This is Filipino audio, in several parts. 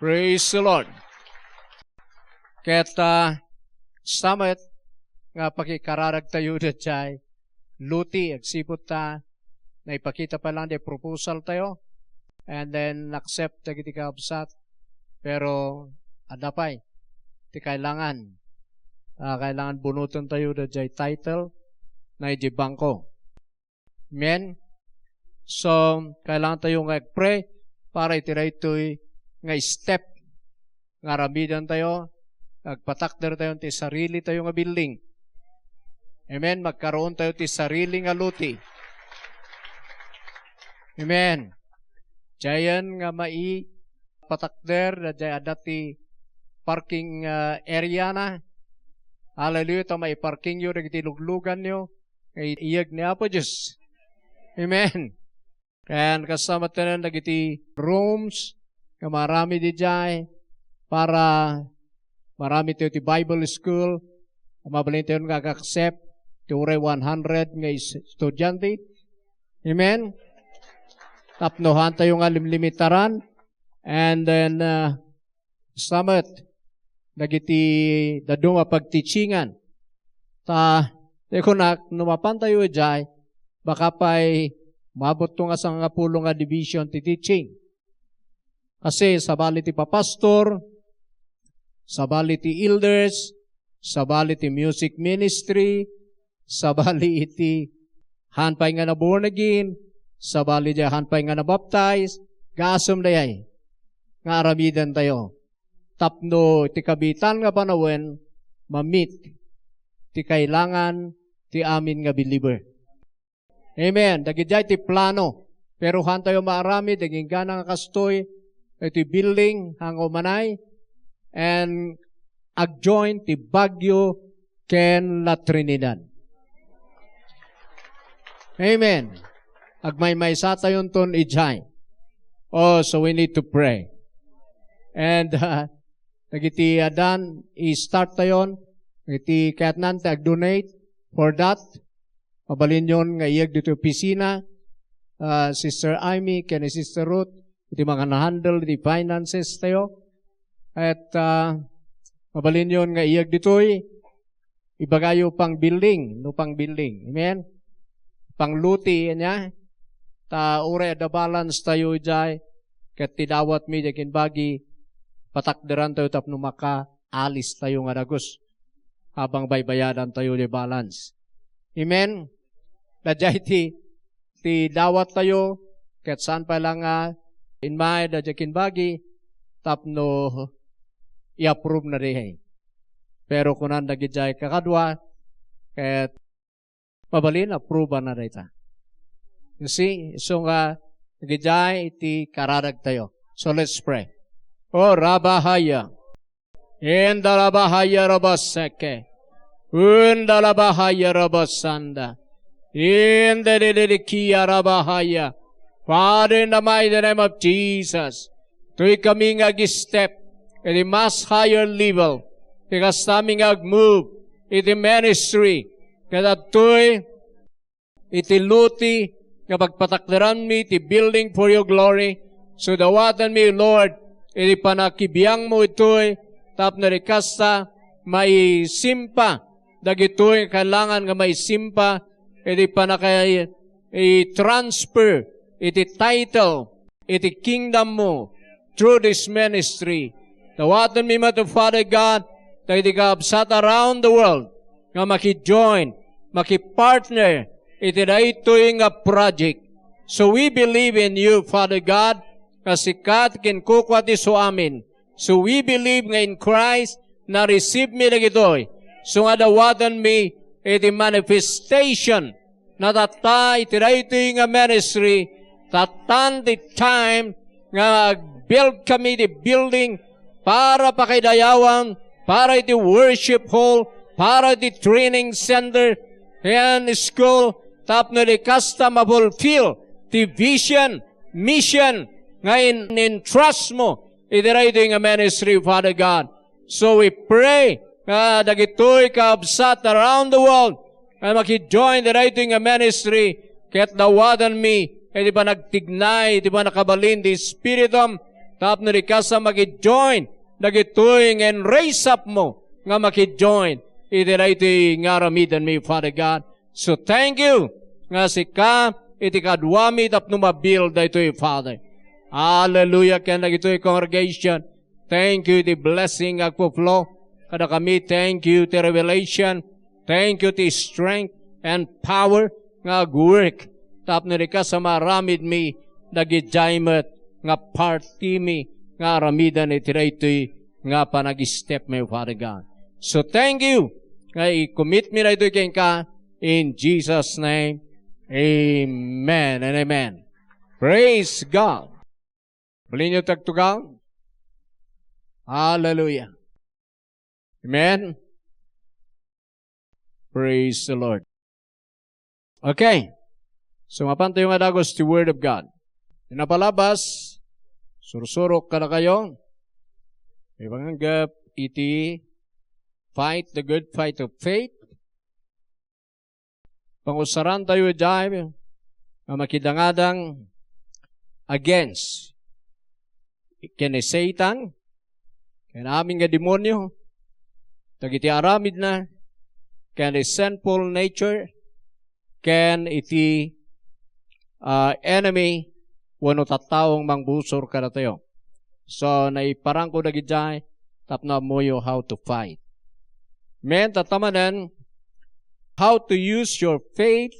Praise the Lord. Ket samet nga pakikararag tayo da chay, luti, agsipot ta, na ipakita pa lang de proposal tayo, and then accept na kiti kaabsat, pero adapay, ti kailangan bunutan tayo da jay title, na iji bangko. Amen? So, kailangan tayo nga pray para itiray ito'y nga step nga ramidan tayo, nagpatakder tayo ti sarili tayo nga building. Amen? Magkaroon tayo ti sarili nga luti. Amen? Diyan nga patakder na diyan adati parking area na. Hallelujah, ito may parking yun, nagtiluglugan nyo, iyag ni Apo Diyos. Amen? Kaya kasama tayo nagiti rooms, nga marami di dyan, para marami tayo ti Bible school, mabalin tayo nga-accept, ti uray 100 nga estudyante. Amen? Tapnohan tayo nga limitaran, and then, samat, nagiti dadong pagteachingan. Teko na, numapan tayo dyan, baka pa'y mabot to nga sa nga pulong nga division ti teaching. Kasi sabali ti papastor, sabali ti elders, sabali ti music ministry, sabali iti hanpay nga na born again, sabali di hanpay nga na baptize, gasom na yay, nga aramidan tayo. Tapno ti kabitan nga panawen, mamit ti kailangan ti amin nga believer. Amen. Dagidjay ti plano. Pero han tayo maarami, daging gana nga kastoy, iti building, hango manay, and adjoin ti Baguio ken La Trinidad. Amen. Agmay-may sa tayon ton ijay. Oh, so we need to pray. And, nagiti adan, i-start tayon, nagiti kaya't ag-donate for that. Mabalin yun nga iyag dito opisina, Sister Amy, kani Sister Ruth, iti mga na-handle, iti finances tayo. At mabalin yun nga iyag dito'y ibagayo pang building, no pang building. Amen? Pang luti niya, ure da balance tayo jay, kat tidawat mi jakin bagi, patakderan tayo tapno maka, alis tayo nga dagos, habang baybayadan tayo di balance. Amen? Dajay ti dawat tayo, kat saan pa lang in mind da jakin bagi, tapno i-approve na rin. Pero kunan nagijay kakadwa, kat mabalin, approve na rin ta. You see? So nga, nagijay iti kararag tayo. So let's pray. O Rabahaya, Indalabahaya Rabaseke, Undalabahaya Rabasanda, Indalikia Rabahaya. Father, in the mighty name of Jesus, tu'y kaming ag-step iti mas higher level, tikas naming ag-move iti ministry, kada tu'y iti luti, kapag patakdaran mi iti building for your glory, so dawatan mi, Lord, iti panakibiyang mo ito'y, tap na rikasta, may simpa, dagito'y kailangan nga may simpa, iti panakay, i-transfer, iti title, iti kingdom mo, through this ministry. Dawatan mi to Father God, na iti kaabsat around the world, nga maki-join, maki-partner, iti na ito'y nga project. So we believe in you, Father God, kasi kat kinkukwat iso amin. So we believe nga in Christ, na receive mi na ito'y. So nga dawatan mi, iti manifestation, na tata iti na ito'y nga ministry, tatan the time nga build kami the building para pakidayawang, para iti worship hall, para iti training center, and school, tapno di kasta mapulfill the vision, mission, ngayon in-trust mo, iti na ito nga ministry, Father God. So we pray, dagito'y kaabsat around the world, na maki-join the right nga ministry, kaya't dawadan mi, di ba nagtignay, di ba nakabalin, di spiritum, Tapno di ka sa maki-join, nagituing and raise up mo, nga maki-join. Iti na iti nga ramidan mi, Father God. So thank you, nga si ka, iti kadwami tapno mabuild na ito, Father. Hallelujah, kaya nagito'y congregation. Thank you, the blessing agpo-flow. Kada kami, thank you, the revelation. Thank you, the strength and power nga work. Tapno di ka sa maramid mi, nagijaymet, nga party mi, nga ramidan iti nga panag-step mi, Father God. So thank you, nga i-commit mi na ito kay ka, in Jesus' name, amen and amen. Praise God. Bali nyo tagtugaw? Hallelujah. Amen. Praise the Lord. Okay. So mapanto yung adagos the Word of God. Napalabas, sursurok ka na kayo. May panganggap, iti, fight the good fight of faith. Pangusaran tayo dyan, makidangadang against kini Satan, kaya aming nga demonyo, tagiti aramid na, kaya sinful nature, kaya iti enemy, wano tattaong mangbusor ka na tayo. So, naiparang ko nagijay, tapna mo yung how to fight. Men, tatamanan, how to use your faith,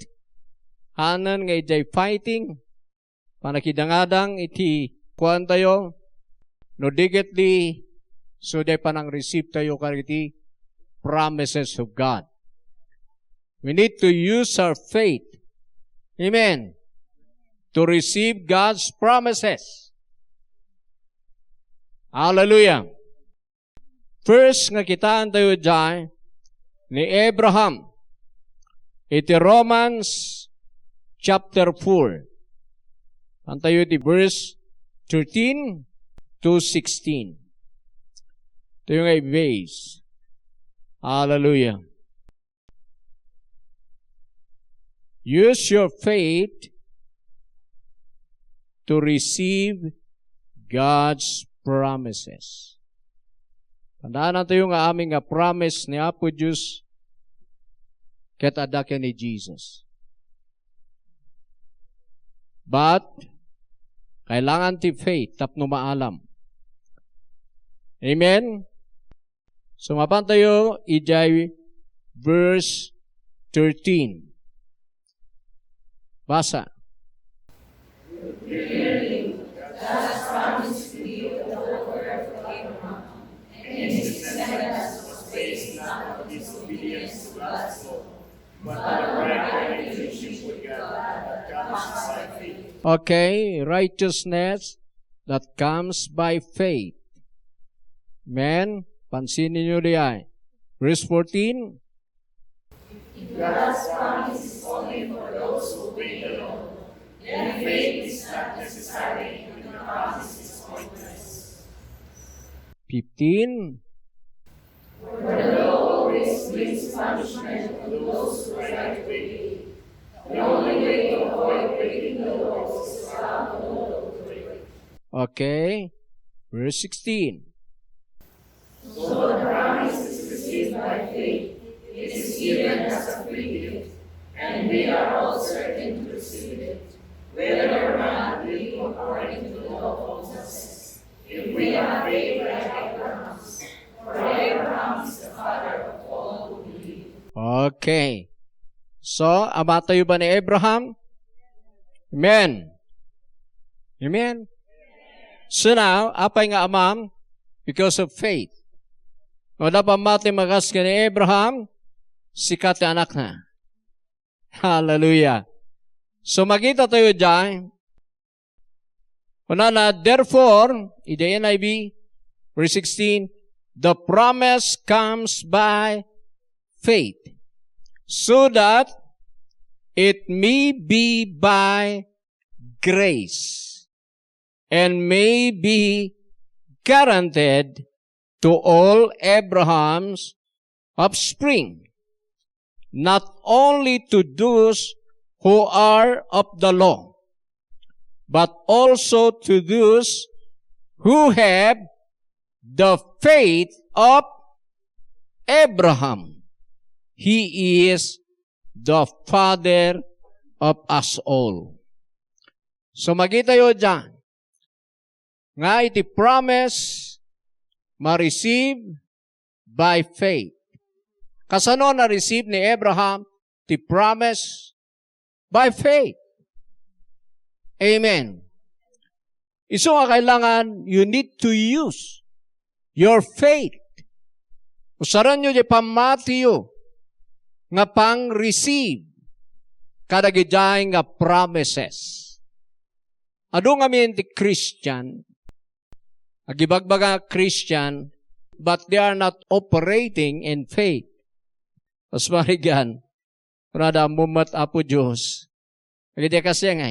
hanan nga ijay fighting, panakidangadang iti kuan tayo, no digetly, so day panang receive tayo kariti promises of God. We need to use our faith, amen, to receive God's promises. Hallelujah. First nga kitaan tayo dyan ni Abraham. Iti Romans chapter 4. Antayo di verse 13 to 16. Ito yung ay base. Hallelujah. Use your faith to receive God's promises. Tandaan natin yung aming promise ni Apo Diyos ket adakyan ni Jesus. But, kailangan ti faith tapno maalam. Amen? Sumapan tayo, ijay verse 13. Basa. Clearly, God's promise to you the word of Abraham, and his descendants was based not on disobedience to God's law, but on a right relationship with God that comes by faith. Okay, righteousness that comes by faith. Amen? Pansinin nyo diyan. Verse 14. God's promise is only for those who obey the law. Then faith is not necessary when the promise is pointless. 15. For the law always brings punishment to those who try to obey it. The only way to avoid breaking the laws is to have the law to break. Okay. Verse 16. So the promise is received by faith. It is given as a free gift, and we are all certain to receive it, whether or not we live according to the law of Moses. If we have faith like Abraham's, for Abraham is the father of all who believe. Okay. So, ama tayo ba ni Abraham? Amen. Amen. So now, apay nga amam? Because of faith. O dapat mati magas ka ni Abraham, sikat na anak na. Hallelujah. So makita tayo dyan. Una therefore, in the NIV, verse 16, the promise comes by faith, so that it may be by grace, and may be guaranteed to all Abraham's offspring, not only to those who are of the law, but also to those who have the faith of Abraham. He is the father of us all. So magita yo dyan, nga iti promise ma-receive by faith. Kasano na-receive ni Abraham the promise by faith? Amen. Iso nga kailangan, you need to use your faith. Usaran nyo di pamatiyo nga pang-receive kadagidyahay nga promises. Ado nga mi Christian, agibagbaga Christian, but they are not operating in faith. Mas marigan, rada mumat apo Diyos. Kaya kasi nga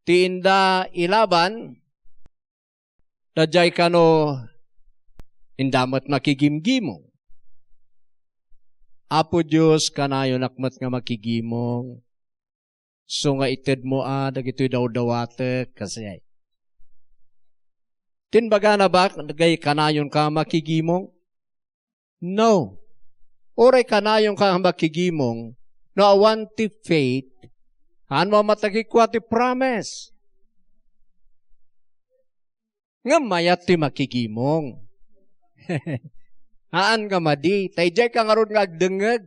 tiinda ilaban, dajay kano indamat makigimgimong. Apo Diyos, kanayo nakmat nga makigimong. So nga ited mo dagito'y daw-dawate kasi ay. Tinbaga na ba, nagay kanayon ka makigimong? No. Oray kanayon ka makigimong, no awanti faith, ano matagikwa ti promise. Nga mayat ti makigimong. Haan ka madi, tayjay ka nga ron nga agdengeg,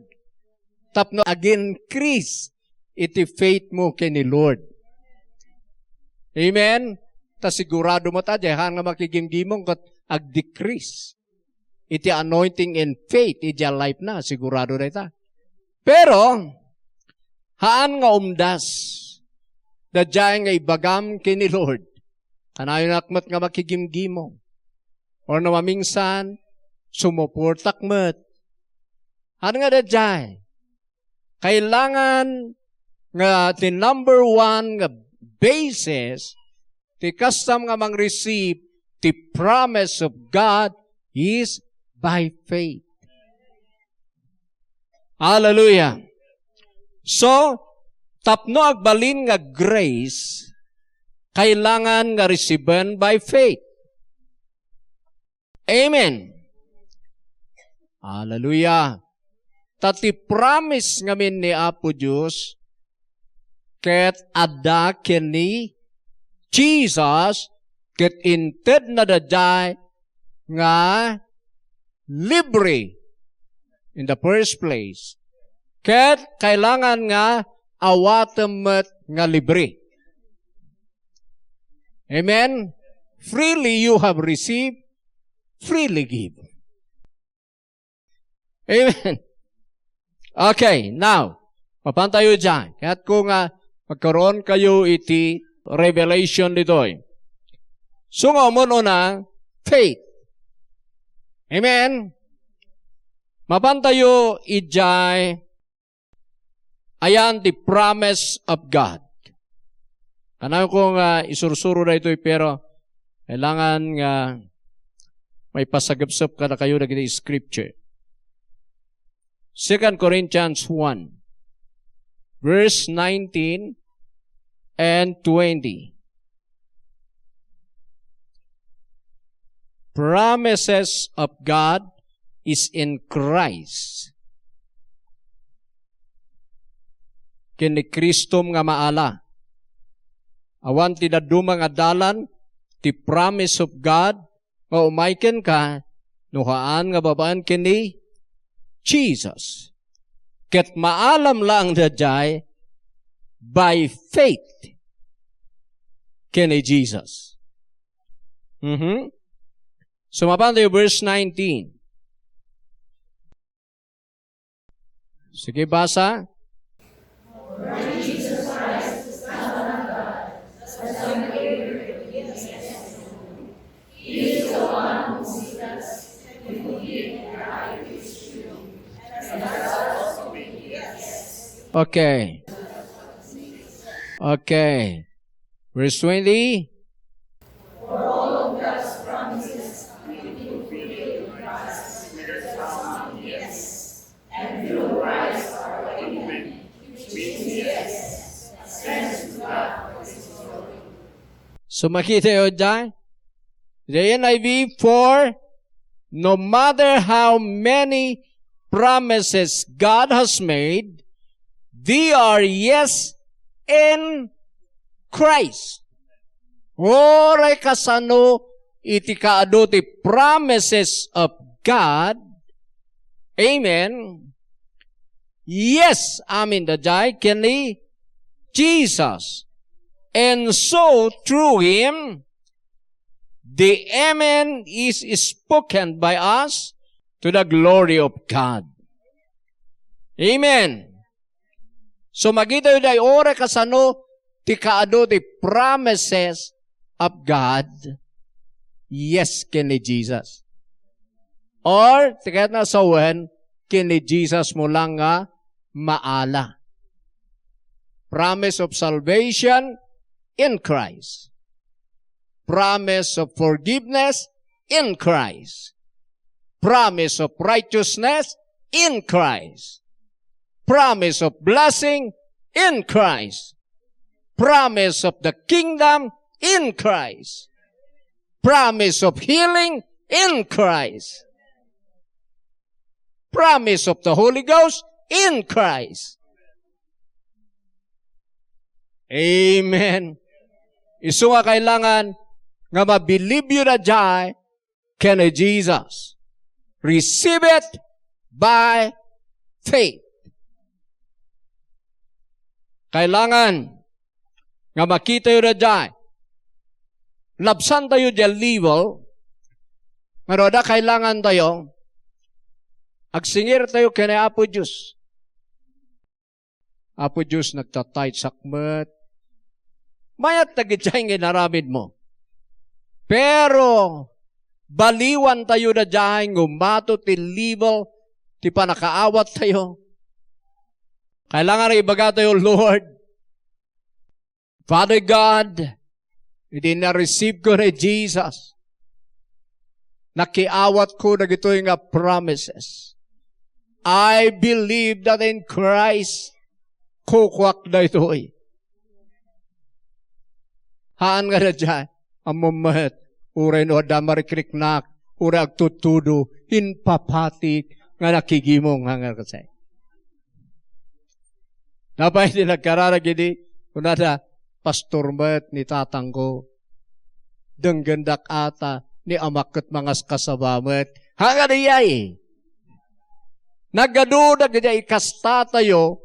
tapno ag-increase iti faith mo kay ni Lord. Amen? Ta sigurado mo ta, haan nga makigimgimong kat ag-decrease. Iti anointing and faith, iti life na, sigurado na ita. Pero, haan nga umdas, dadya nga ibagam kay ni Lord, kanayon akmat nga makigimgimong, or namamingsan, sumuportakmat. Haan nga dadya, kailangan nga the number one nga basis, the custom nga mang-receive the promise of God is by faith. Hallelujah. So, tapno agbalin nga grace, kailangan nga resiben by faith. Amen. Hallelujah. Tati promise ngamin ni Apo Diyos, ket ada kini Jesus, ket inted na daday nga libre in the first place. Ket kailangan nga awatemet nga libre. Amen? Freely you have received, freely give. Amen? Okay, now, papantayo dyan. Kaya't kung magkaroon kayo iti revelation dito'y. So nga umuno na, faith. Amen? Mapantayo ijay, ayan the promise of God. Kanayo kong isursuro na ito'y, pero kailangan nga may pasagapsap ka na kayo na gina scripture. 2 Corinthians 1, verse 19 and 20. Promises of God is in Christ. Kini Kristom nga maala. Awan ti daduma nga dalan, ti promise of God, maumayken ka, nuhaan nga babaan kini Jesus. Ket maalam lang dadjay by faith kini Jesus. So mapantayo verse 19. Sige, basa. Jesus Christ, the Son of God, the Son of Abraham, He is the one who sees us and who gave the high priest to him, and has also been yes. Okay. Okay. Verse 20. For all of God's promises will be fulfilled in Christ, yes, and through Christ our amen, which means yes, thanks to God for His glory. So makita yun dyan, The NIV, for no matter how many promises God has made, they are yes in Christ. Oray kasano iti kaado ti promises of God. Amen. Yes, amin dajay kini Jesus. And so, through Him, the Amen is spoken by us to the glory of God. Amen. So, magita yun ay ore kasano ti kaado ti promises of God. Yes, kini Jesus. Or, tikat na sawen, kini Jesus mo lang nga maala. Promise of salvation in Christ. Promise of forgiveness in Christ. Promise of righteousness in Christ. Promise of blessing in Christ. Promise of the kingdom in Christ. Promise of healing in Christ. Promise of the Holy Ghost in Christ. Amen. Isu nga kailangan nga mabilib yun na dyan kay Jesus. Receive it by faith. Kailangan nga makita yun na dyan. Labsan tayo dyan level. Pero kailangan tayo agsingir tayo kay Apo Diyos. Apo Diyos nagtatay sakmet. Mayat tagitsay nga naramid mo. Pero baliwan tayo na dyan ngumato ti level ti panakaawat tayo. Kailangan ibaga tayo, Lord, Father God, hindi na-receive ko na Jesus. Nakiawat ko na ito yung promises. I believe that in Christ, kukwak na ito eh. Haan nga na dyan, amamat, uray no damarikrik-nak, uray agtutudo, hinpapatik, nga nakigimong hangar kasi. Napay din nagkararag ini, kunada, Pastor Mat ni tatang ko, denggendak ata, ni amakot mga kasabamat, hanga niya eh. Nagadudag niya ikasta tayo,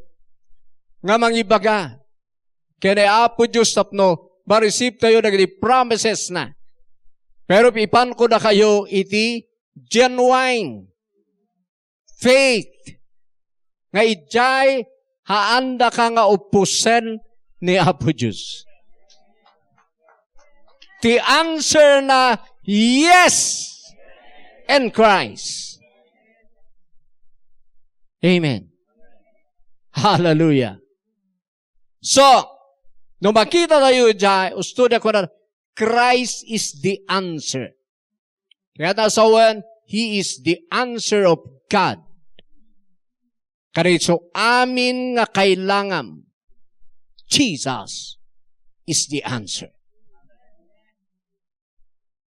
nga mangibaga, kaya Apo Diyos tapno, ma-receive tayo na promises na. Pero ipan ko na kayo iti genuine faith. Nga ijay haanda ka nga upusen ni Apo Diyos. The answer na yes in Christ. Amen. Hallelujah. So, nung makita tayo dyan, ustuda ko na, Christ is the answer. Kaya tasawan, He is the answer of God. Kaya so, amin nga kailangan, Jesus is the answer.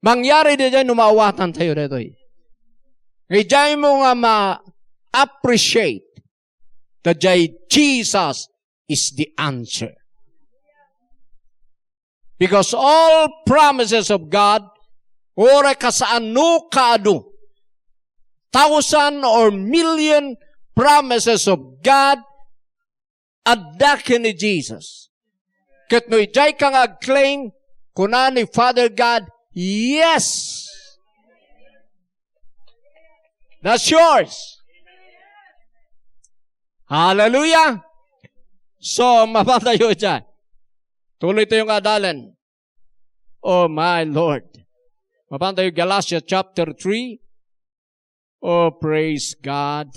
Mangyari na dyan, numawatan tayo dito eh. Kaya mo nga ma-appreciate that Jesus is the answer. Because all promises of God, ora kasaano kaado, 1,000 or million promises of God, addakin ni Jesus. Kat no ijay kang ag-claim, kuna ni Father God, yes! That's yours. Hallelujah! So, mapatayo dyan. Tuloy tayong adalan. Oh my Lord. Mapanta yung Galatians chapter 3. Oh, praise God.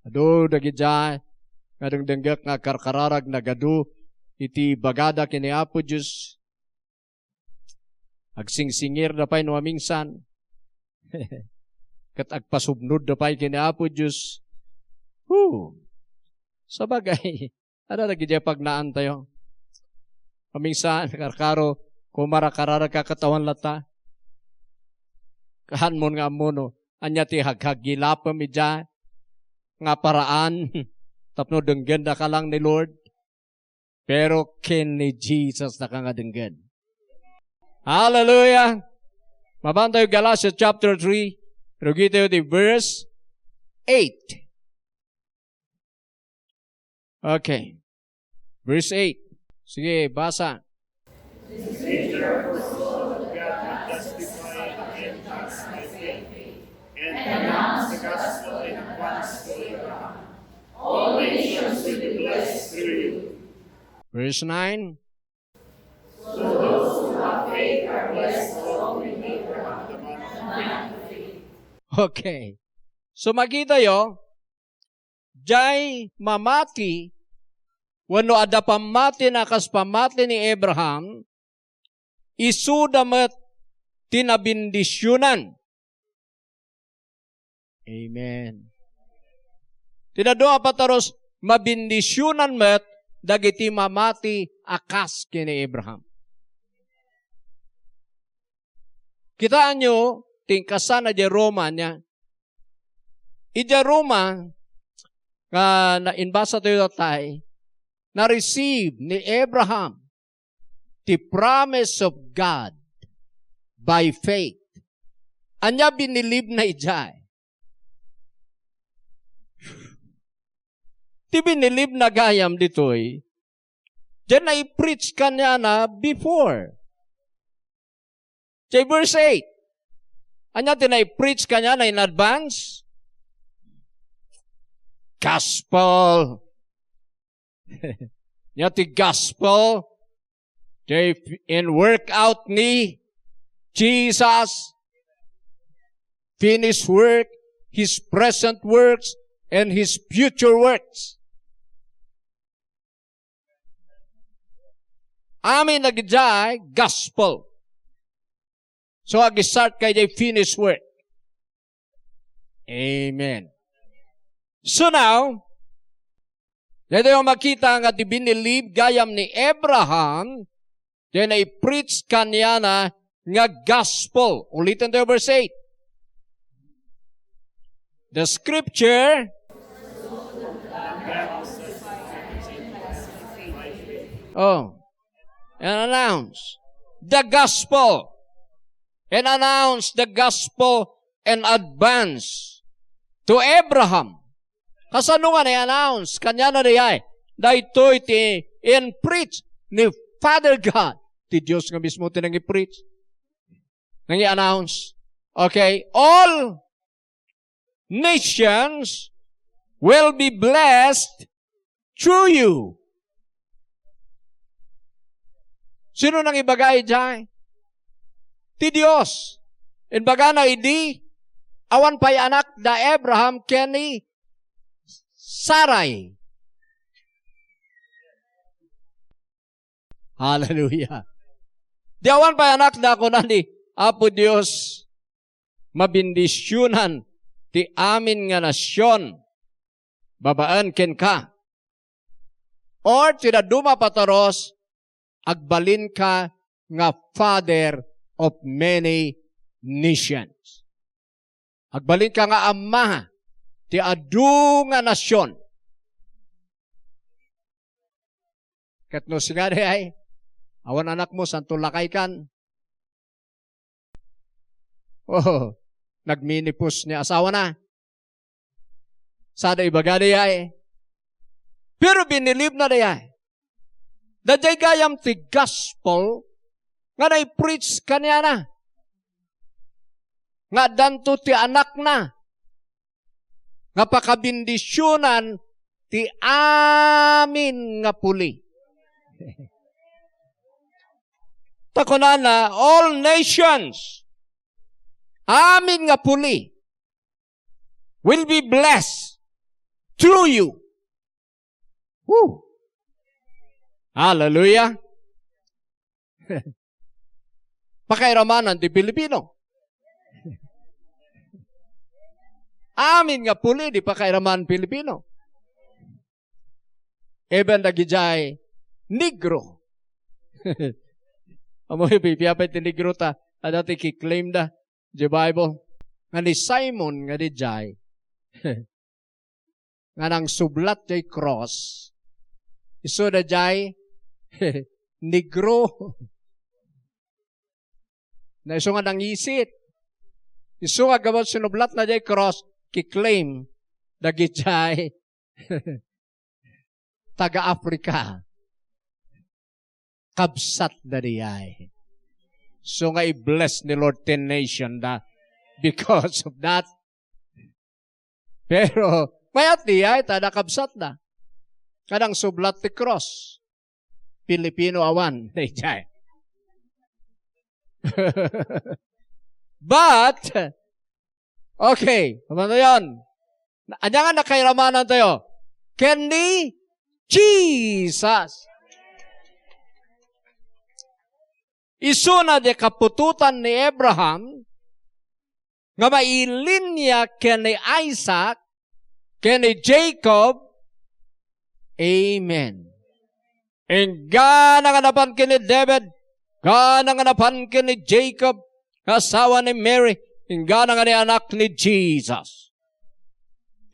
Ado, dagidya, ngadong denggak nga karkararag na gado, iti bagada kini Apo Diyos. Agsingsingir na pa'y nuamingsan. Kat agpasubnod na pa'y kini Apo Diyos. Sabagay, ano nagidya pagnaan tayo? Paminsan, karkaro, Kumara karara kakatawan lata. Kahan mo nga mo, anya ti haghagilapam ija, nga paraan, tapno denggan da ka lang ni Lord. Pero ken ni Jesus na ka nga denggan. Hallelujah! Mabantayo Galatians chapter 3, pero kita di verse 8. Okay. Verse 8. Sige, basa. Announce the gospel in advance to Abraham. All nations will be blessed through you. Verse 9. So those who have faith are blessed along with Abraham, the man of faith. Okay. So makita yo, jay mamati, wano ada pamati na kas pamati ni Abraham, isuda met tinabindisyonan. Amen. Tinadua pataros mabindisyonan met dagiti mamati akas kini Abraham. Kitaan nyo, tingkasan na di Roma niya. Ija Roma, na inbasa tayo tay, na-receive ni Abraham the promise of God by faith. Anya binilib na ijay. Ti binilib na gayam ditoy, diyan na i-preach ka niya na before. Say verse 8. Anya ti na i-preach ka niya na in advance? Gospel. Nya ti gospel. They in work out ni Jesus. Finished work, His present works, and His future works. Amin nagijay, gospel. So, ag-start kay jay finished work. Amen. So now, dito yung makita nga di binilib gayam ni Abraham, dito na i-preach kanya na nga gospel. Ulitin tayo verse 8. The scripture and announce the gospel. And announce the gospel and advance to Abraham. Kasano nga na-announce? Kanya na niyay. Dahito iti in-preach ni Father God. Ti Diyos nga mismo tinang i-preach. Nang i-announce. Okay. All nations will be blessed through you. Sino nang ibagay dyan? Ti Diyos. Inbaga na idi, awan pa'y anak da Abraham keni Sarai. Hallelujah. Di awan pa'y anak da ko na ni Apo Diyos mabindisyonan ti amin nga nasyon. Babaan ken ka. Or tinaduma pataros, agbalin ka nga father of many nations. Agbalin ka nga ama ti adu nga nasyon. Katno sigari ay, awan anak mo, santo lakay kan. Oh, nagminipus niya asawa na. Sada ibagadi ay. Pero binilib na day. Daday gayam ti gospel nga na-preach kanya na. Nga danto ti anak na. Nga pakabindisyonan ti amin nga puli. Takunan na, all nations, amin nga puli, will be blessed through you. Woo! Hallelujah! Pakairamanan ti Pilipino. Amin nga puli, di pakairaman Pilipino. Even dagijay, Negro. Amoy pipiyapay tinigro ta. Dati kiklaim da. The Bible. Nga ni Simon nga di jay. Nga nang sublat jay cross. Iso da jay. Negro. Na iso nga nangisit. Iso nga gawad sinublat na jay cross. Kiklaim. Dagi jay. Taga-Africa. Kabsat na diyay. So nga i-bless ni Lord 10 nation da because of that. Pero mayat diyay, tada kabsat na. Kadang sublat ti cross. Pilipino awan. Diyay. But, okay, ano yun? Anyan nga nakairamanan tayo. Can ni Jesus. Iso na de kapututan ni Abraham, nga mailin niya ken ni Isaac, ken ni Jacob, Amen. And gana nga napan ken ni David, gana nga napan ken ni Jacob, asawa ni Mary, and gana nga ni anak ni Jesus.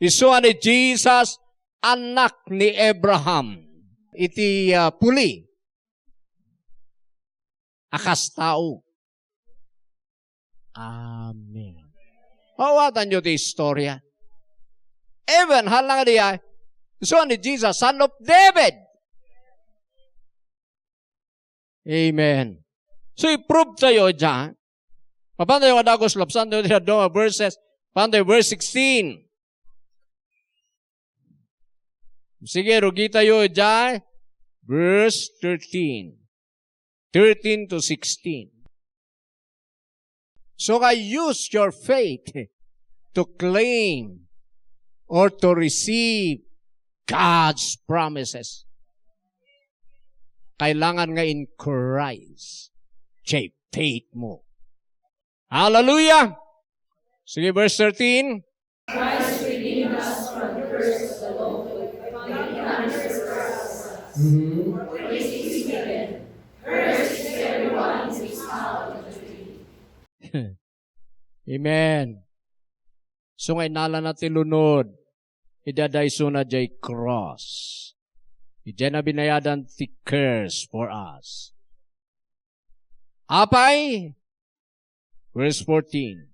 Iso ni Jesus, anak ni Abraham. Iti puli. Akas tao. Amen. Hawatan nyo di istorya. Even, halang diya, so ni Jesus, son of David. Amen. So, i-prove tayo dyan. Paano yung adagos lapsan tayo dyan verses, paano verse 16. Sige, rugi tayo dyan. Verse 13. 13 to 16. So I use your faith to claim or to receive God's promises. Kailangan nga in Christ. Jay, faith mo. Hallelujah! Sige, verse 13. Christ redeemed us from the curse of the law, being under the curse. For this is written, cursed is everyone who is found in the tree. Amen. So ngay nala na tilunod, idadayso na jay cross. Ija na binayadan ti curse for us. Apay, verse 14.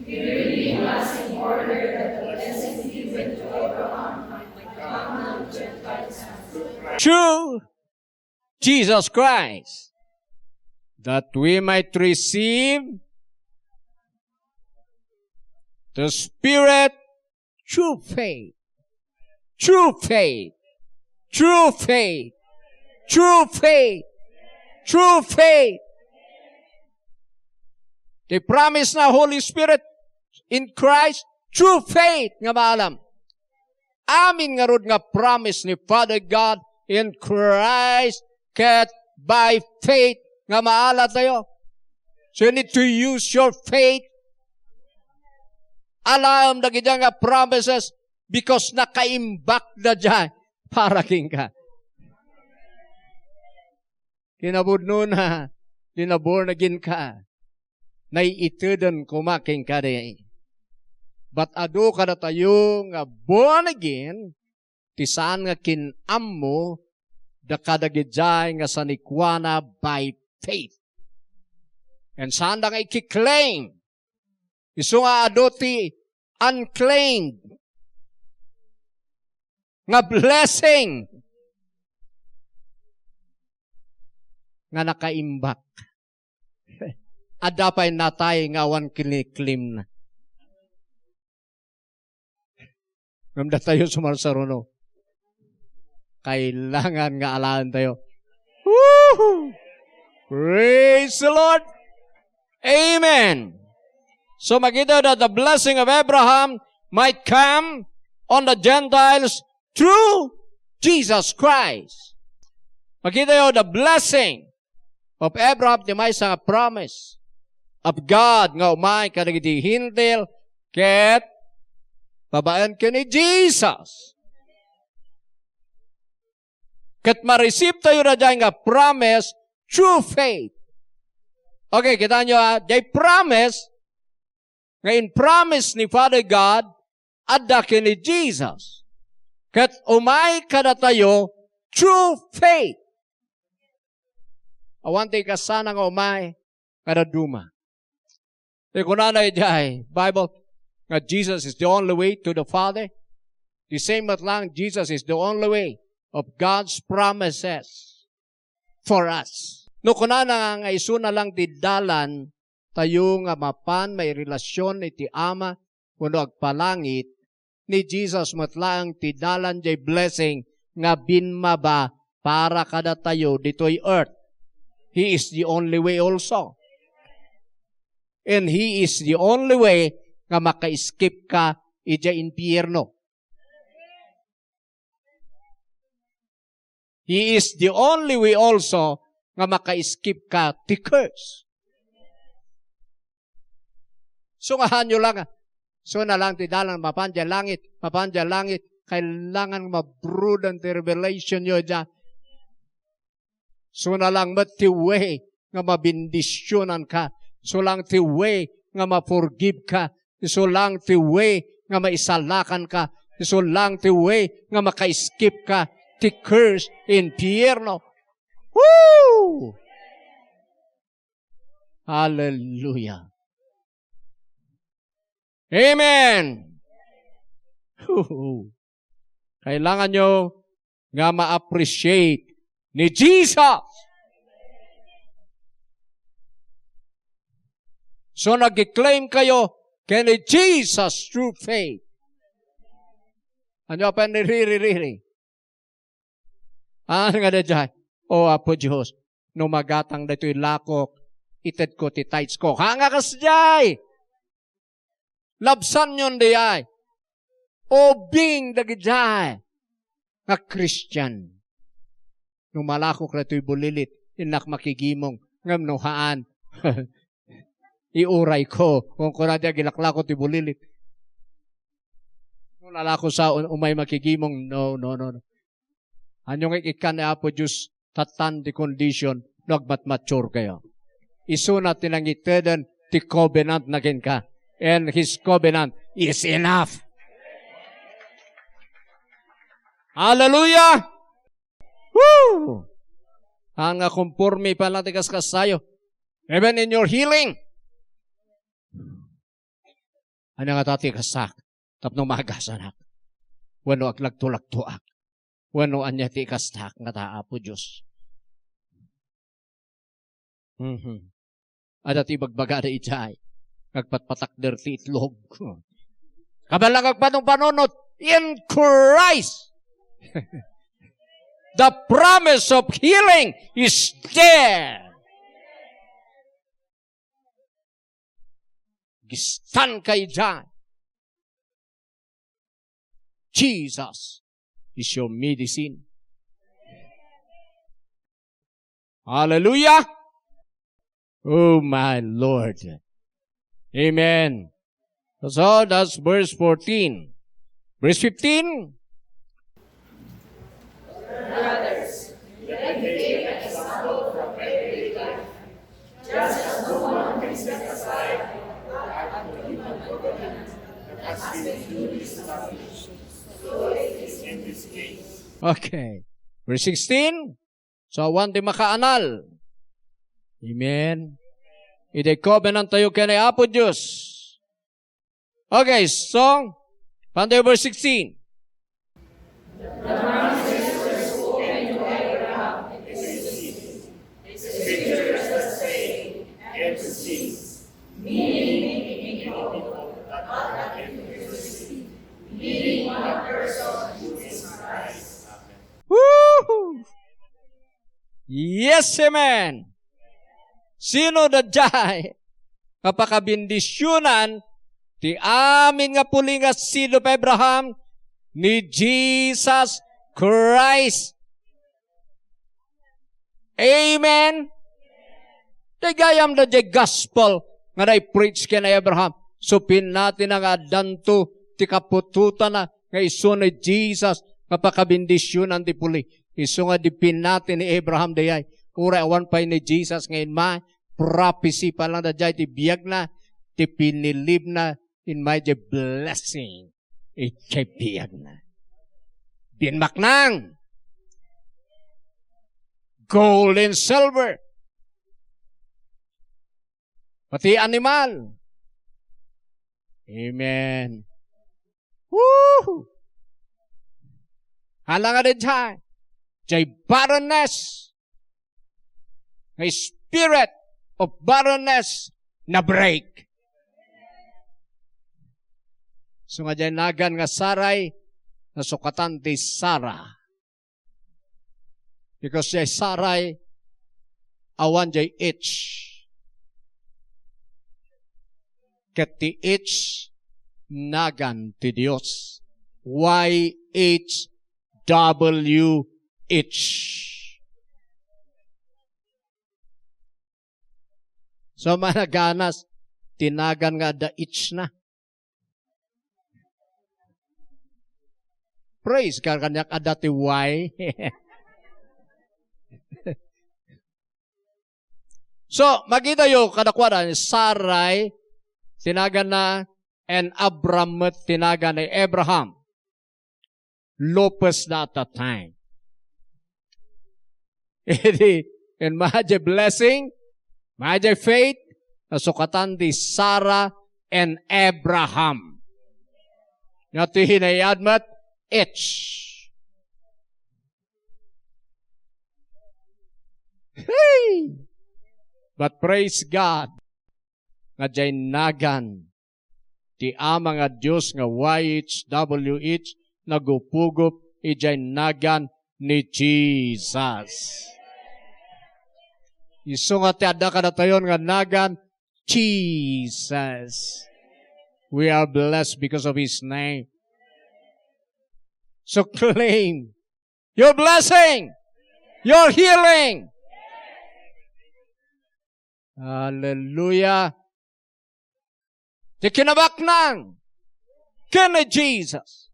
He redeemed us in order that the blessing given to Abraham might come on Gentiles Through Jesus Christ, that we might receive the Spirit through faith. True faith. True faith. True faith. True faith. The promise na Holy Spirit in Christ, true faith nga maalam. Amin nga rod nga promise ni Father God in Christ, ket by faith nga maala tayo. So you need to use your faith. Alam na gidya nga promises because nakaimbak na dyan para king ka. Kinabudno na, dinabor na gin ka. Naiitudan kumaking ka di. But ado ka na tayo nga born again, tisaan nga kinam mo, da kadagidjay nga sanikwana by faith. And saan da nga ikiklaim? Iso nga ado ti unclaimed nga blessing nga nakaimbak. Adapay natay nga awan kiniklim na. Namda tayo sumarsaruno. Kailangan nga alaan tayo. Woo! Praise the Lord! Amen! So makita that the blessing of Abraham might come on the Gentiles through Jesus Christ. Makita yun, the blessing of Abraham, di may isang promise of God nga umay kanagiti hintil ket babaan ka ni Jesus. Ket ma-receive tayo na dyan nga promise true faith. Okay, kita nyo they promise, ngayon promise ni Father God, adda ni Jesus. Kat umay kada tayo, true faith. Awante ka sana nga umay, kada duma. E kunanay jay, Bible, nga Jesus is the only way to the Father. The same at lang, Jesus is the only way of God's promises for us. No kunana nga isuna lang ti dalan, tayo nga mapan may relasyon iti Ama, kuno agpalangit, ni Jesus matlaang ti dalan jay blessing nga binmaba para kada tayo ditoy earth. He is the only way also. And He is the only way nga maka-escape ka ija impyerno. He is the only way also nga maka-escape ka ti curse. So nga hanyo lang, so na lang ti dalan mapandya langit, kailangan mabrudan ti revelation nyo dyan. So na lang mat ti way nga mabindisyonan ka. So lang ti way nga ma-forgive ka. So lang ti way nga maisalakan ka. So lang ti way nga maka-escape ka ti curse in pierno. Woo! Hallelujah. Amen! Kailangan nyo nga ma-appreciate ni Jesus. So nag-claim kayo kay ni Jesus through faith. Ano pa niriri? Ano nga na dyan? O Apo Diyos, no magatang na ito'y lakok, ited ko ti tights ko. Hanga kas jay! Labsan yun diyay. O bing dagi jay. Nga Christian. No malakok na ito'y bulilit, inak makigimong, ngam nuhaan. Iuray ko, kung kunadya gilaklako ti bulilit. Nung lalako sa umay makigimong, no. Anyong ikan ni Apo Diyos, tatan di condition, nagmat-mature kayo. Isunat nilang itedan, ti covenant na ka. And His covenant is enough. Hallelujah! Woo! Ang conforme pa lang tikas kasayo. Even in your healing. Ano nga tati kasak? Tapno magasanak. Wano aglagtulak-tuak. Wano anya ti kastak nga Apo Diyos. Ada ti bagbaga na ijay. Nagpatpatak derti itlog. Kabalang agpanong panunot in Christ. The promise of healing is there. Gistan kay dyan. Jesus is your medicine. Hallelujah. Oh my Lord. Amen. So that's verse 14. Verse 15. Brothers, let me take an example from everyday life. Just as no one can set aside the human covenant that has been duly established, so it is in this case. Okay. Verse 16. So, awan di makaanal. Amen. Ide covenant tayo kay Apo Diyos. Okay, so, panday verse 16. The promises were spoken to Abraham and his seed. Scriptures that say, and to seeds, meaning in people that God can receive, meaning one person who is Christ. Woo! Yes, amen. Sino na dyan? Kapakabindisyonan, ti amin nga puli nga sino pa Abraham, ni Jesus Christ. Amen. Tigayam na di gospel nga na-preach ka na Abraham. Supin natin ang adanto, ti kapututan na nga iso ni Jesus, kapakabindisyonan ti puli. Iso nga dipin natin ni Abraham dayay. Ura awan pa ni Jesus ngayon ma, prophecy pa lang na dyan, ti biyag na, ti pinilib na, in my blessing. Ikay biyag na. Binmaknang. Gold and silver. Pati animal. Amen. Woo! Hala nga din dyan. Jay barrenness. May spirit of barrenness na break. So nga dyan nagan nga Saray na sukatan di Sarah. Because jay Saray awan jay itch. Ket ti itch nagan ti Dios. YHWH. So managanas, tinagan nga da itch na. Praise ka kanyak adati Y. So, magita yung kadakwaran, Sarai, tinagan na, and Abram, tinagan na Abraham. Lopez na at that time. And maja blessing, maja faith, nasukatan di Sarah and Abraham. Nga hinayadmat, Hey! But praise God, nga jay nagan, ti ama nga Diyos nga YHWH, nagupugup, ijay nagan ni Jesus. Iso nga ti adda ka na tayon nga nagan, Jesus. We are blessed because of His name. So claim your blessing, your healing. Hallelujah. Di kinabaknang kina Jesus.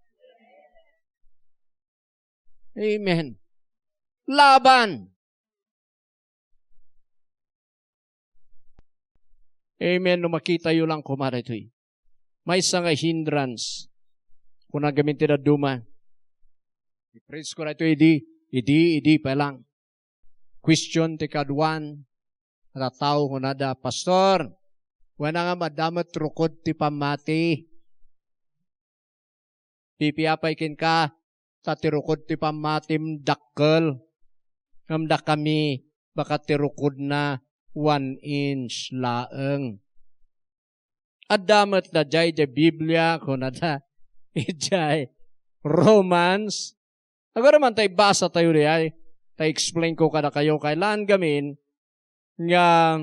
Amen. Laban. Amen. No makita yun lang kumara ito. May isa nga hindrance kung nagamitin na duma. I-praise ko na ito, idi pa lang. Question ti kadwan, natao ko na da, Pastor, wala nga madamat rukod ti pamati. Pipiapay kin ka, sa tirukod ti pamatim dakkel. Ngamda kami, baka tirukod na 1 inch laeng. Adamat na jay Biblia, kung na da, ijay Romans. Agora man tayo basa tayo rin, tayo explain ko kada kayo, kailan gamin, nga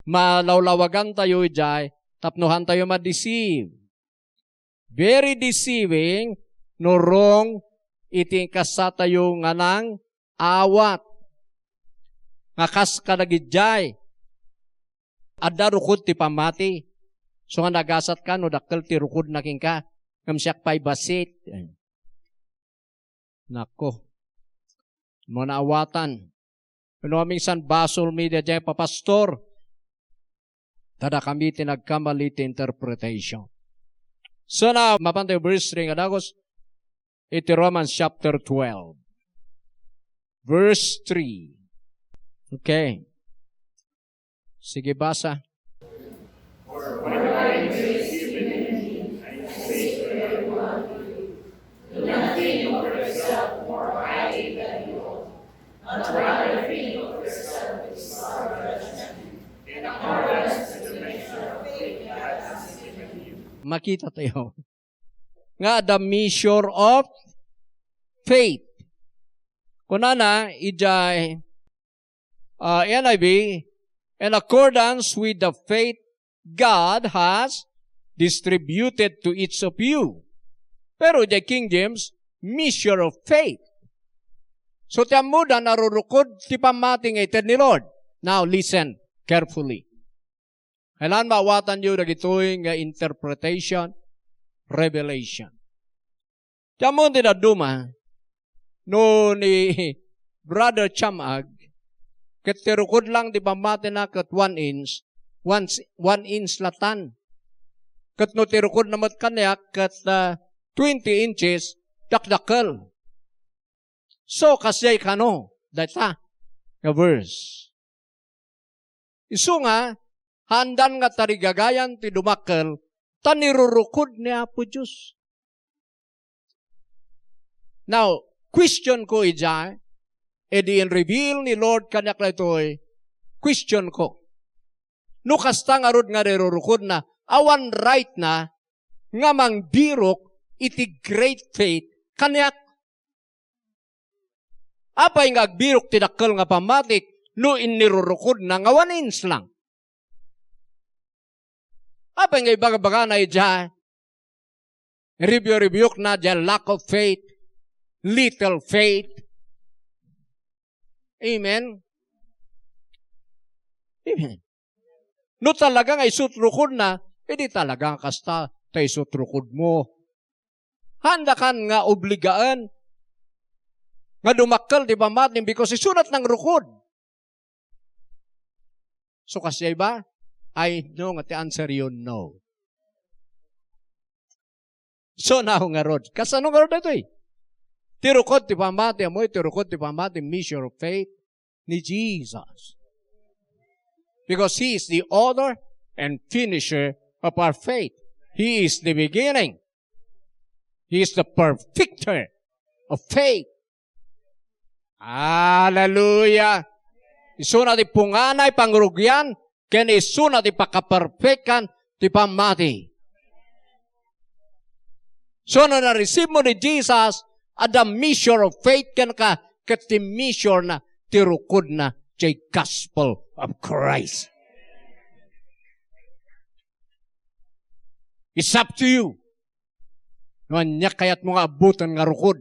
malawlawagan tayo ijay, tapnuhan tayo ma-deceive. Very deceiving, no wrong, itingkasa tayo nga ng awat. Ngakas ka nagidjay, adda rukod ti pamati. So nga nagasat ka, no dakkel ti rukod na king ka, ngamsyak pa'y basit. Nako, mga awatan. Ano minsan basol media dyan, papastor. Tada kami tinagkamali ti interpretation. So now, mapantay verse 3 adagos, iti Romans chapter 12. Verse 3. Okay. Sige, basa. Makita tayo. Nga the measure of faith. Kunana, ijay NIV, in accordance with the faith God has distributed to each of you. Pero ijay King James, measure of faith. So tiyamuda narurukod ti pamating ited ni Lord. Now listen carefully. Kailan mawatan nyo nagitoy nga interpretation, revelation. Tiyamuda na duma, no ni Brother Chamag, ket tirukod lang di pamati na ket 1 inch, 1 inch latan. Ket no tirukod na mat kanya ket 20 inches dakdakkel. So kasyay kano, data, nga verse. Isu nga, handan nga tarigagayan ti dumakkel, tanirurukod ni Apo Diyos. Now, question ko ija, edi in reveal ni Lord kanyak na ito'y, question ko. No kasta nga rod nga rirurukod na, awan right na, nga mang birok, iti great faith, kanyak. Apay nga agbirok tinakkel nga pamatik, no inirurukod na nga 1 inch lang. Apay nga ibaga-baga na ija, review na dyan, lack of faith, little faith. Amen? Amen. No talaga nga isutrukod na, edi talaga kasta tayo isutrukod mo. Handa kan nga obligaan, nga dumakkel di pamatin because isunat ng rukod. So kasi ba? I know nga the answer yun, no. So na nga rod. Kasano nga rod ito eh? Tirukod ti pamati mo, tirukod ti pamati measure of faith ni Jesus. Because He is the author and finisher of our faith. He is the beginning. He is the perfecter of faith. Hallelujah! Isu na ti punganay pangrugyan, ken isu na ti pakaperfekan ti pamati. So na na-receive mo ni Jesus, ada measure of faith ken ka, ket ti measure na tirukod na ti gospel of Christ. It's up to you. Nuanya kayat mo nga abutan nga rukod.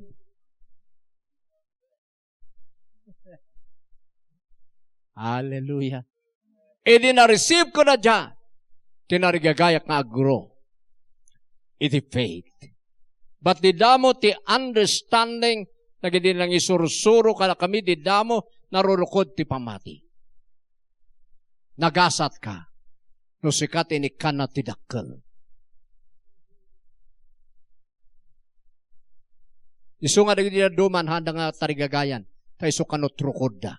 Hallelujah. E di na-receive ko na dyan. Tinarigagayak nga agro. Iti faith. But di damo ti understanding, nagidi lang isurusuro ka na kami, di damo narulukod ti pamati. Nagasat ka. No sikat inikan na ti dakkel. Isu nga nagidi na duman handa nga tarigagayan. Tayo so kanotrukod da.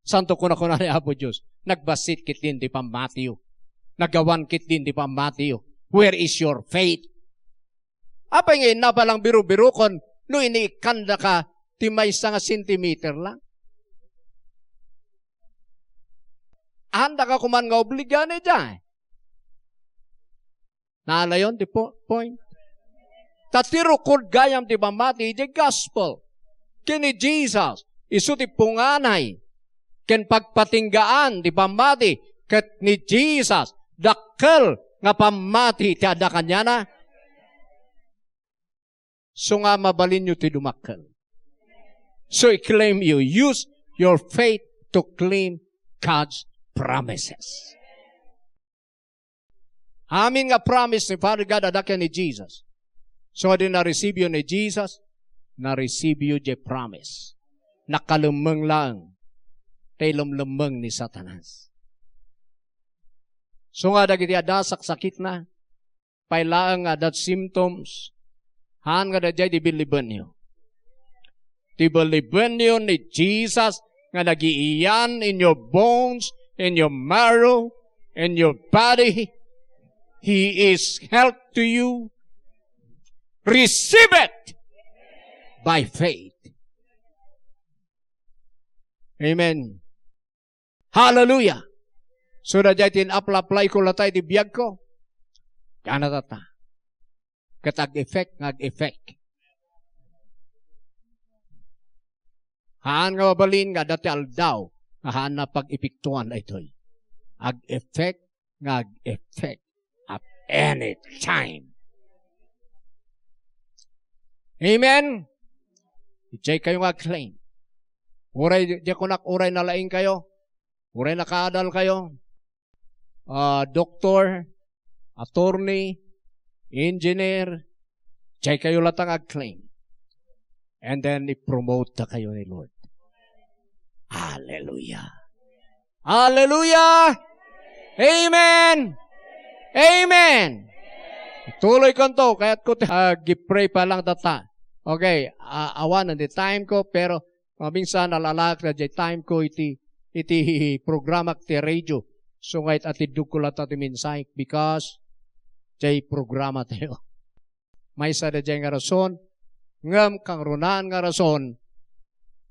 Santo ko na ni Apo Diyos, nagbasit kit din di pamatiyo. Nagawan kit din di pamatiyo. Where is your faith? Apa ngayon na palang biru-biru kon, no inikanda ka, timay sa nga sentimeter lang. Handa ka kuman nga obligan dyan. Naala yun, di point? Tatirukod gayam di pamati, di gospel. Kini Jesus, isu ti punganay, ken pagpatinggaan di pamati ket ni Jesus dakkel nga pamati ti ada kanya na. So nga mabalin nyo ti dumakkel. So i-claim you. Use your faith to claim God's promises. Amin nga promise ni Father God ada kanya ni Jesus. So di na-receive you ni Jesus, na-receive you the promise. Nakalumeng lang tay lumlumeng ni Satanas. So nga dagiti adasak sakit na, pailaang nga that symptoms, haan nga dajay di biliban niyo. Di biliban niyo ni Jesus nga nagiiyan in your bones, in your marrow, in your body. He is help to you. Receive it by faith. Amen. Hallelujah. So na dyan apply ko latay di biyag ko. Kana tata. Katag-effect, ngag-effect. Haan nga mabalin nga dati aldaw. Haan na pag-epektuan na ito'y. Ag-effect, ngag-effect. At any time. Amen? Ijay kayo nga-claim. Uray, di ko uray nalaing kayo. Uray nakaadal kayo. Doktor, attorney, engineer, chay kayo latang ag-claim. And then, i-promote na kayo ni Lord. Hallelujah! Hallelujah! Amen! Amen! Tuloy ko to, kaya ko gipray pa lang data. Okay, awan na di time ko, pero minsan nalalak na di time ko iti programa ti radio. So ngayon atidug ko lang iti minsay because di programa tayo. May sa da nga rason, ngam kang runan nga rason,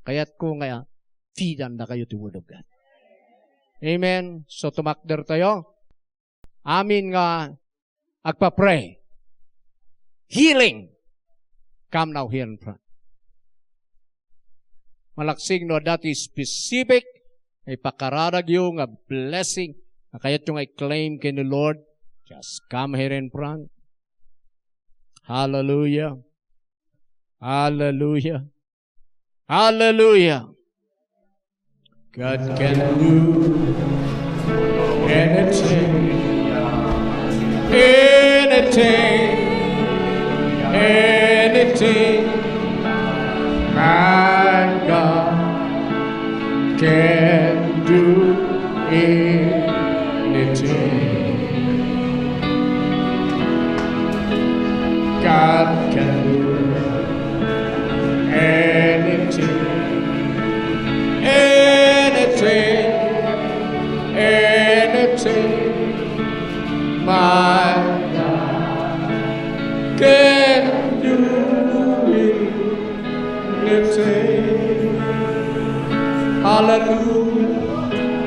kaya't ko nga feedan na kayo ti Word of God. Amen. So tumakder tayo. Amin nga agpa-pray. Healing. Come now here in front. Malaksing no dati specific, ay pakararag yung nga blessing, na kaya't yung i-claim kay ni Lord, just come here in front. Hallelujah. Hallelujah. Hallelujah. God can do anything, anything, anything. My God can do anything. God can do anything, anything, anything. My God can do anything. Hallelujah.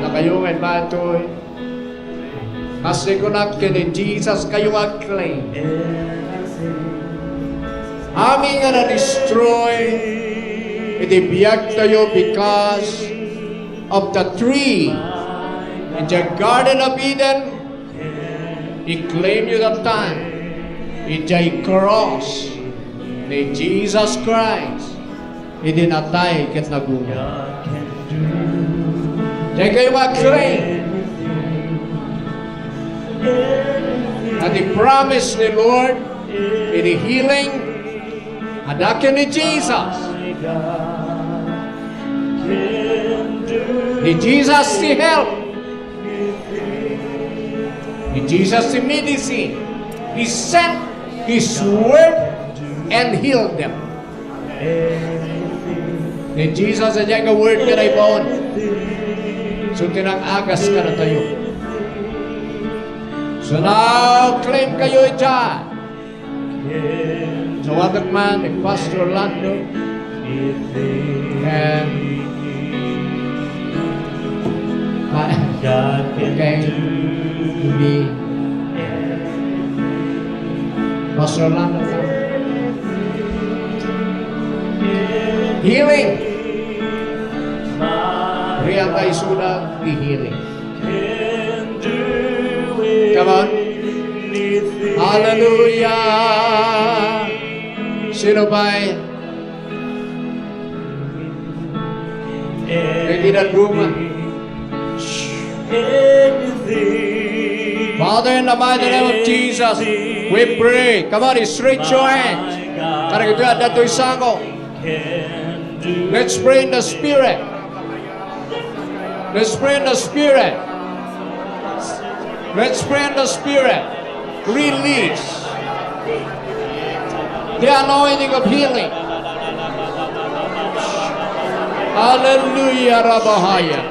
Nakayungan ba ito'y? Kasi kung ni Jesus kayo mag-claim. Amin nga na-destroy, itibiyag tayo because of the tree in the Garden of Eden. I-claim you that time. Ijay cross ni Jesus Christ. Idinatay ket nagunga. Diyan kayo mag-claim. At i-promise ni Lord, ini-healing, adakin ni Jesus. Ni Jesus si help. Ni Jesus si medicine. He sent His word and healed them. Ni Jesus sa diyang word ka na ibaon. So tinang-agas ka na tayo. So now, claim kayo dyan. So what man, like Pastor Orlando, and okay, me, Pastor Orlando, healing. Riyan tayo sudah i-healing. Come on. Hallelujah. Sino ba'y hindi na luma? Father, in the mighty name of Jesus, we pray. Come on, stretch your hands. Karena itu ada tulisango. Let's pray in the Spirit. Let's pray in the Spirit. Let's pray in the Spirit. Release the anointing of healing. Hallelujah, Rabahaya.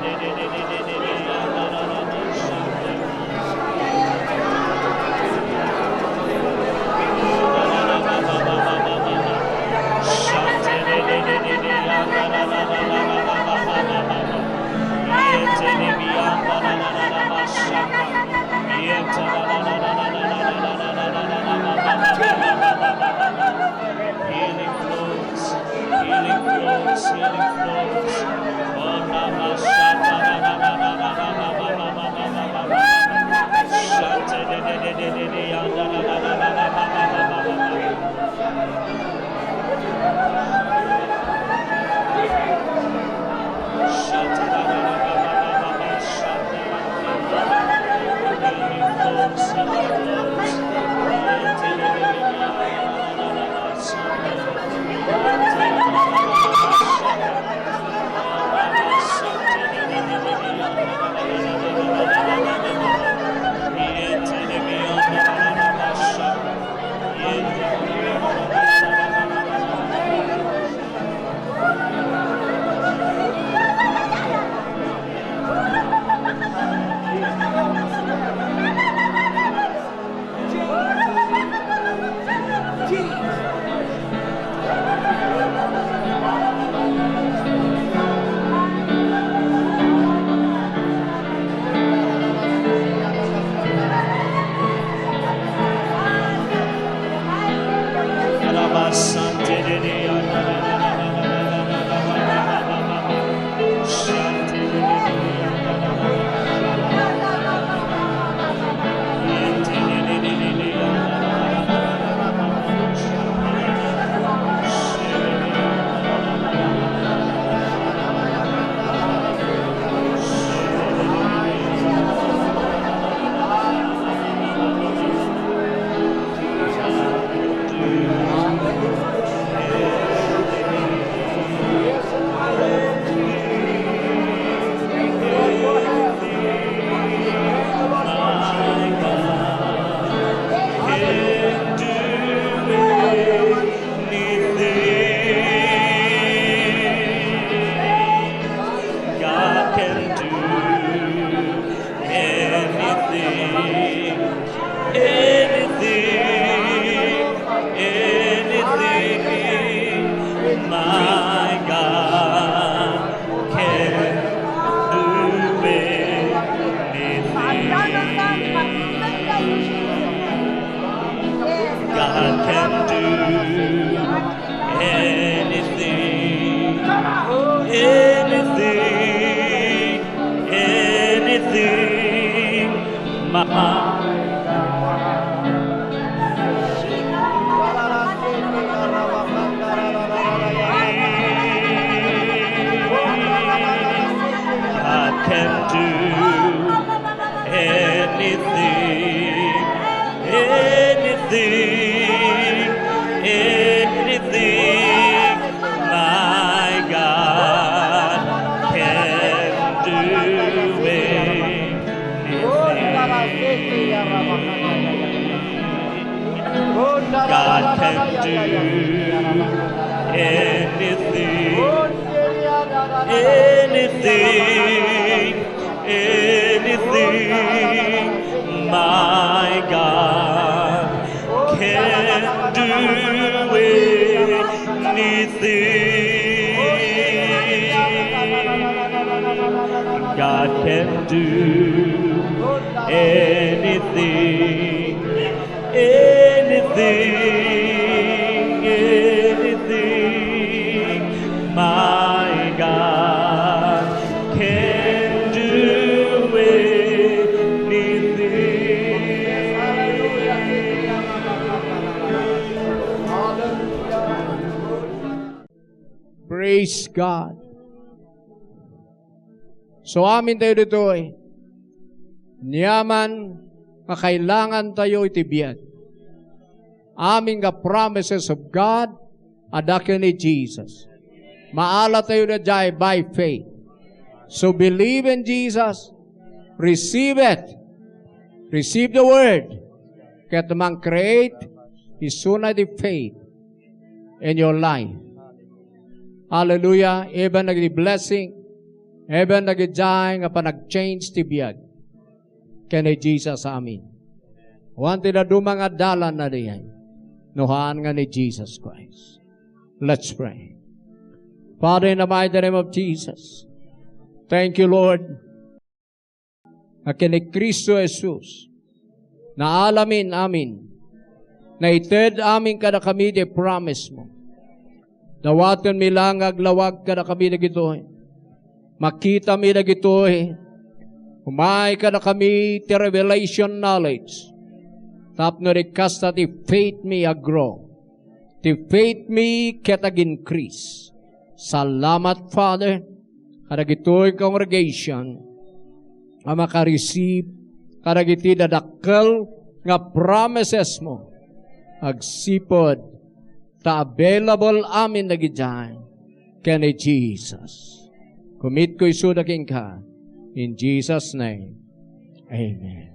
my God can do anything. God can do anything, anything, my God can do anything, anything, my God can do anything. God can do anything, anything, my God can do anything. God can do anything, anything, my God can do anything. Praise God. So amin tayo dito niyaman kakailangan tayo itibiyad. Amin nga promises of God adakil ni Jesus. Maala tayo na jay by faith. So believe in Jesus. Receive it. Receive the word. Kaya tamang create isunay the faith in your life. Hallelujah. Even nag-blessing. Even nag-jay nga pa nag-change tibiyag. Kaya ni Jesus amin. Wanti na dumang adalan na diyan. Nuhaan nga ni Jesus Christ. Let's pray. Father, in the mighty name of Jesus, thank you, Lord, na kini Kristo Jesus, na alamin amin, na ited amin kada kami de promise mo. Dawaton mi lang aglawag kada kami na gitoy. Makita mi na gitoy. Humay kada kami ti revelation knowledge. Tapno rekasta ti faith me agro. Ti faith me ketag increase. Salamat, Father, kada gitoy congregation ang makareceive kada giti dadakkel nga promises mo. Agsipod ta available amin na gidyan kani Jesus. Commit ko isudaking ka. In Jesus' name, amen.